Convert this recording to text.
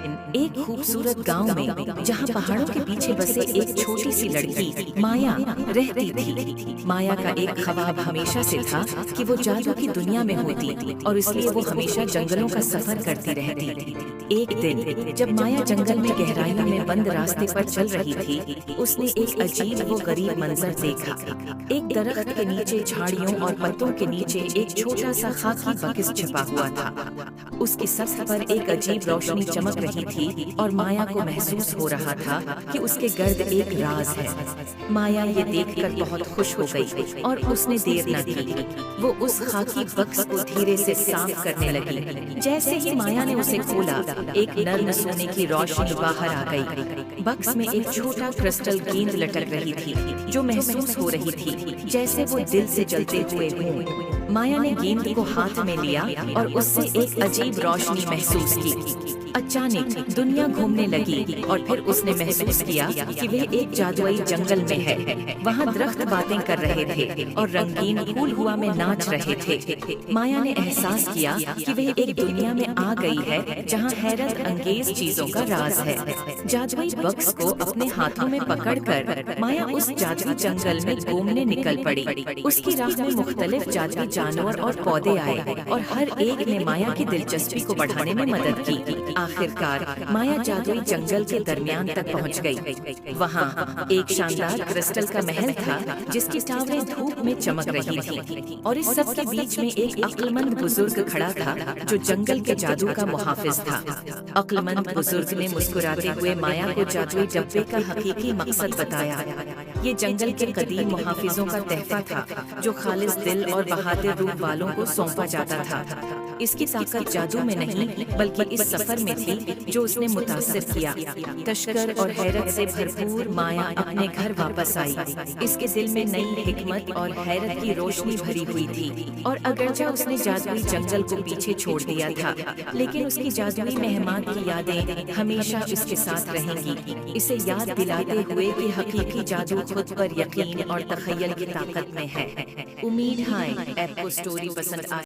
एक खूबसूरत गांव में जहां पहाड़ों के पीछे बसे एक छोटी सी लड़की माया रहती थी। माया का एक ख्वाब हमेशा से था कि वो जादू की दुनिया में होती और इसलिए वो हमेशा जंगलों का सफर करती रहती थी। एक दिन जब माया जंगल में गहराइयों में बंद रास्ते पर चल रही थी, उसने एक अजीब वो गरीब मंजर देखा। एक दरख्त के नीचे झाड़ियों और पत्तों के नीचे एक छोटा सा खाकी बक्स छिपा हुआ था। उसकी सतह पर एक अजीब रोशनी चमक रही थी और माया को महसूस हो रहा था कि उसके गर्द एक राज है। माया ये देखकर बहुत खुश हो गई और उसने देर न की। वो उस खाकी बक्स को धीरे से साफ करने लगी। जैसे ही माया ने उसे खोला, एक नर्म सोने की रोशनी बाहर आ गई। बक्स में एक छोटा क्रिस्टल गेंद लटक रही थी जो महसूस हो रही थी जैसे वो दिल से जलते हुए हों। माया ने गेंद को हाथ में लिया और उससे एक अजीब रोशनी महसूस की। अचानक दुनिया घूमने लगी और फिर उसने महसूस किया कि वह एक जादुई जंगल में है। वहाँ दरख्त बातें कर रहे थे और रंगीन फूल हुआ में नाच रहे थे। माया ने एहसास किया कि वह एक दुनिया में आ गई है जहाँ हैरत अंगेज चीजों का राज है। जादुई बक्स को अपने हाथों में पकड़कर माया उस जादुई जंगल में घूमने निकल पड़ी। उसकी राह में मुख्तलिफ जादुई जानवर और पौधे आए और हर एक ने माया की दिलचस्पी को बढ़ाने में मदद की। आखिरकार माया जादुई जंगल के दरमियान तक पहुंच गई। वहाँ एक शानदार क्रिस्टल का महल था जिसकी टावरें धूप में चमक रही थी और इस सब के बीच में एक अक्लमंद बुजुर्ग खड़ा था जो जंगल के जादू का मुहाफिज था। अक्लमंद बुजुर्ग ने मुस्कुराते हुए माया को जादुई डब्बे का हकीकी मकसद बताया। ये जंगल के कदीम मुहाफिजों का तहफा था जो खालिस दिल और बहादुर रूह वालों को सौंपा जाता था। इसकी ताकत जादू में नहीं बल्कि इस सफर में थी जो उसने मुतासिर किया। तशकर और हैरत से भरपूर माया अपने घर वापस आई। इसके दिल में नई हिकमत और हैरत की रोशनी भरी हुई थी और अगरचे उसने जादुई जंगल को पीछे छोड़ दिया था, लेकिन उसकी जादुई मेहमान की यादें हमेशा इसके साथ रहेंगी, इसे याद दिलाते हुए कि हकीकी जादू खुद पर यकीन और तखय्युल की ताकत में है। उम्मीद है आपको स्टोरी पसंद आई।